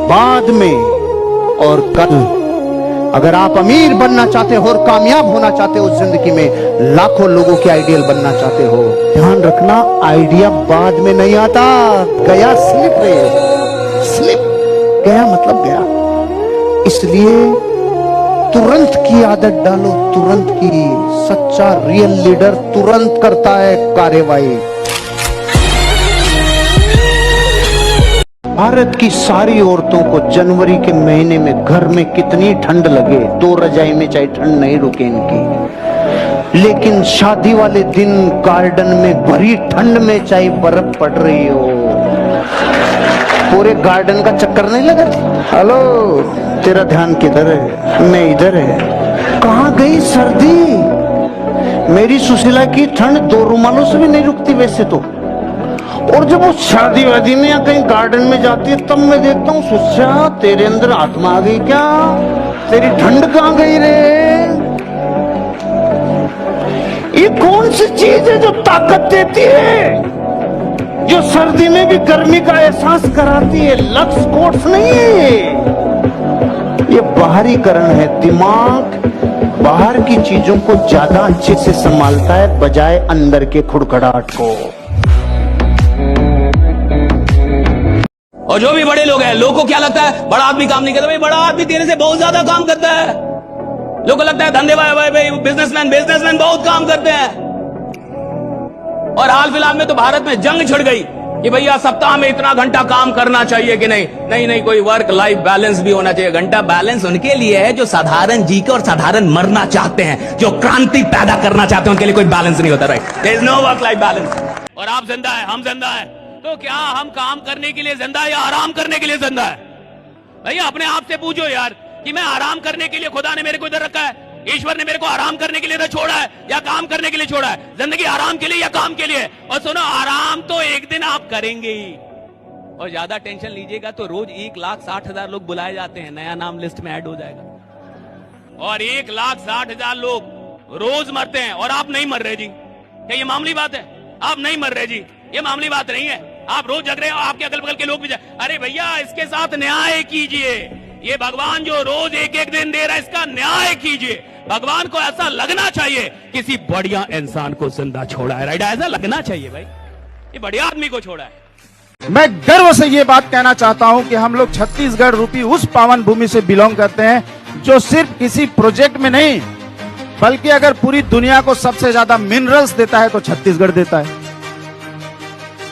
बाद में और कल। अगर आप अमीर बनना चाहते हो और कामयाब होना चाहते हो जिंदगी में, लाखों लोगों के आइडियल बनना चाहते हो, ध्यान रखना आइडिया बाद में नहीं आता, गया स्लिप रहे। स्लिप गया मतलब गया। इसलिए तुरंत की आदत डालो, तुरंत की। सच्चा रियल लीडर तुरंत करता है कार्यवाही। भारत की सारी औरतों को जनवरी के महीने में घर में कितनी ठंड लगे, 2 रजाई में चाहे ठंड नहीं रुके इनकी, लेकिन शादी वाले दिन गार्डन में भरी ठंड में चाहे बर्फ पड़ रही हो, पूरे गार्डन का चक्कर नहीं लगा। हेलो, तेरा ध्यान किधर है? मैं इधर है। कहां गई सर्दी? मेरी सुशीला की ठंड 2 रुमालों से भी नहीं रुकती वैसे तो। और जब वो शादी वादी में या कहीं गार्डन में जाती है तब मैं देखता हूँ, सुशीला तेरे अंदर आत्मा आ गई क्या? तेरी ठंड कहां गई रे? ये कौन सी चीज है जो ताकत देती है, जो सर्दी में भी गर्मी का एहसास कराती है? लक्स कोट्स नहीं है ये बाहरीकरण है। दिमाग बाहर की चीजों को ज्यादा अच्छे से संभालता है बजाय अंदर के खुड़खड़ाहट को। और जो भी बड़े लोग हैं, लोगों को क्या लगता है बड़ा आदमी काम नहीं करता? भाई बड़ा आदमी तेरे से बहुत ज्यादा काम करता है। लोगों को लगता है धंधे भाई बिजनेसमैन बहुत काम करते हैं। और हाल फिलहाल में तो भारत में जंग छिड़ गई कि भैया सप्ताह में इतना घंटा काम करना चाहिए कि नहीं, कोई वर्क लाइफ बैलेंस भी होना चाहिए। घंटा बैलेंस उनके लिए है जो साधारण जी के और साधारण मरना चाहते हैं, जो क्रांति पैदा करना चाहते हैं, उनके लिए कोई बैलेंस नहीं होता। Right, there is no work life balance. और आप जिंदा है, हम जिंदा है, तो क्या हम काम करने के लिए जिंदा है या आराम करने के लिए जिंदा है? भैया अपने आप से पूछो यार कि मैं आराम करने के लिए खुदा ने मेरे को इधर रखा है, ईश्वर ने मेरे को आराम करने के लिए इधर छोड़ा है या काम करने के लिए छोड़ा है? जिंदगी आराम के लिए या काम के लिए? और सुनो, आराम तो एक दिन आप करेंगे ही। और ज्यादा टेंशन लीजिएगा तो रोज 1,60,000 लोग बुलाए जाते हैं, नया नाम लिस्ट में ऐड हो जाएगा। और 1,60,000 लोग रोज मरते हैं और आप नहीं मर रहे जी। क्या ये मामूली बात है? आप नहीं मर रहे जी, ये मामूली बात नहीं है। आप रोज जग रहे हो, आपके अगल बगल के लोग भी अरे भैया इसके साथ न्याय कीजिए। ये भगवान जो रोज एक एक दिन दे रहा है, इसका न्याय कीजिए। भगवान को ऐसा लगना चाहिए किसी बढ़िया इंसान को जिंदा छोड़ा है। राइट, ऐसा लगना चाहिए भाई, ये बढ़िया आदमी को छोड़ा है। मैं गर्व से ये बात कहना चाहता हूं कि हम लोग छत्तीसगढ़ रूपी उस पावन भूमि से बिलोंग करते हैं जो सिर्फ किसी प्रोजेक्ट में नहीं, बल्कि अगर पूरी दुनिया को सबसे ज्यादा मिनरल्स देता है तो छत्तीसगढ़ देता है।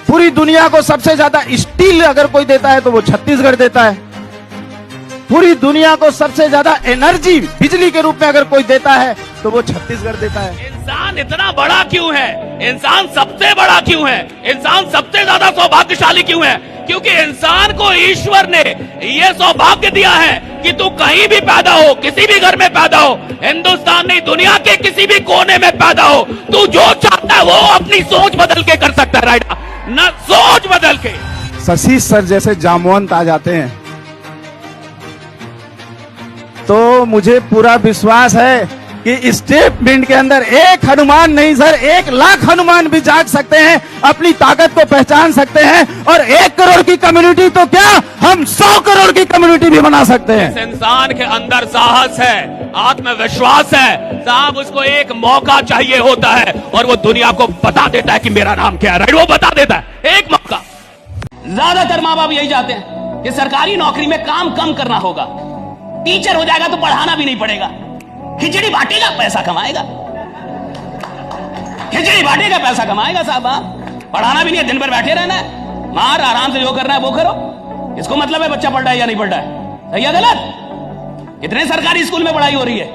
पूरी दुनिया को सबसे ज्यादा स्टील अगर कोई देता है तो वो छत्तीसगढ़ देता है। पूरी दुनिया को सबसे ज्यादा एनर्जी बिजली के रूप में अगर कोई देता है तो वो छत्तीसगढ़ देता है। इंसान इतना बड़ा क्यों है? इंसान सबसे बड़ा क्यों है? इंसान सबसे ज्यादा सौभाग्यशाली क्यों है? क्योंकि इंसान को ईश्वर ने यह सौभाग्य दिया है कि तू कहीं भी पैदा हो, किसी भी घर में पैदा हो, हिंदुस्तान नहीं दुनिया के किसी भी कोने में पैदा हो, तू जो चाहता है वो अपनी सोच बदल के कर सकता है। राइट, न सोच बदल के। शशि सर जैसे जामवंत आ जाते हैं तो मुझे पूरा विश्वास है कि स्टेटमेंट के अंदर एक हनुमान नहीं सर 1,00,000 हनुमान भी जाग सकते हैं, अपनी ताकत को पहचान सकते हैं। और 1 करोड़ की कम्युनिटी तो क्या, हम 100 करोड़ की कम्युनिटी भी बना सकते हैं। इस इंसान के अंदर साहस है, आत्मविश्वास है साहब, उसको एक मौका चाहिए होता है और वो दुनिया को बता देता है कि मेरा नाम क्या है। राइट, वो बता देता है, एक मौका। ज्यादातर माँ बाप यही चाहते हैं कि सरकारी नौकरी में काम कम करना होगा, टीचर हो जाएगा तो पढ़ाना भी नहीं पड़ेगा, खिचड़ी बांटेगा पैसा कमाएगा, खिचड़ी बांटेगा पैसा कमाएगा साहब, पढ़ाना भी नहीं है, दिन भर बैठे रहना है, मार आराम से जो करना है वो करो। इसको मतलब है बच्चा पढ़ रहा है या नहीं पढ़ रहा है, सही है गलत? कितने सरकारी स्कूल में पढ़ाई हो रही है,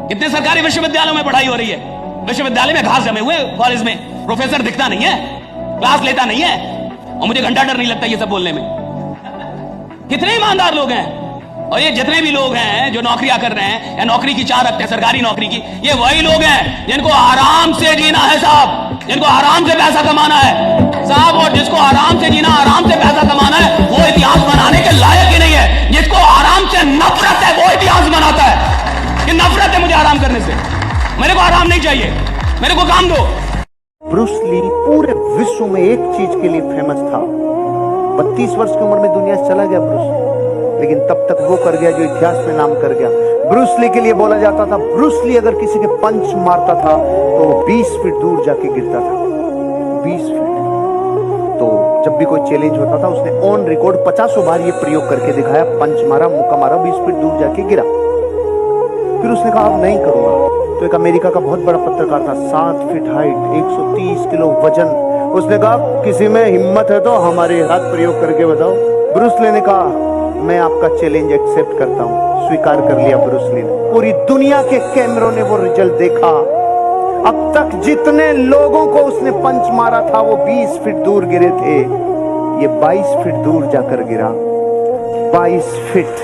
कितने सरकारी विश्वविद्यालयों में पढ़ाई हो रही है? विश्वविद्यालय में घास जमे हुए, कॉलेज में प्रोफेसर दिखता नहीं है, क्लास लेता नहीं है, और मुझे घंटा डर नहीं लगता ये सब बोलने में। कितने ईमानदार लोग हैं। और ये जितने भी लोग हैं जो नौकरियां कर रहे हैं या नौकरी की चाह रखते हैं सरकारी नौकरी की, ये वही लोग हैं जिनको आराम से जीना है साहब, जिनको आराम से पैसा कमाना है साहब। और जिसको आराम से जीना, आराम से पैसा कमाना है, वो इतिहास बनाने के लायक ही नहीं है। जिसको आराम से नफरत है वो इतिहास बनाता है कि नफरत है मुझे आराम करने से, मेरे को आराम नहीं चाहिए, मेरे को काम दो। ब्रूस ली पूरे विश्व में एक चीज के लिए फेमस था। 32 वर्ष की उम्र में दुनिया से चला गया ब्रूस, लेकिन तब तक वो कर गया जो इतिहास में नाम कर गया। ब्रूस ली के लिए बोला जाता था, ब्रूस ली अगर किसी के पंच मारता था तो वो 20 फीट दूर जाके गिरता था, 20 फीट। तो जब भी कोई चैलेंज होता था उसने ऑन रिकॉर्ड 50 बार ये प्रयोग करके दिखाया, पंच मारा, मुक्का मारा, 20 फीट दूर जाके गिरा। फिर उसने कहा अब नहीं करूंगा। तो एक अमेरिका का बहुत बड़ा पत्रकार था, 7 फीट हाइट, 130 किलो वजन। उसने कहा किसी में हिम्मत है तो हमारे हाथ प्रयोग करके बताओ। ब्रूस ली ने कहा मैं आपका चैलेंज एक्सेप्ट करता हूं। स्वीकार कर लिया ब्रूस ली ने। पूरी दुनिया के कैमरों ने वो रिजल्ट देखा। अब तक जितने लोगों को उसने पंच मारा था वो 20 फीट दूर गिरे थे, ये 22 फीट दूर जाकर गिरा। 22 फीट।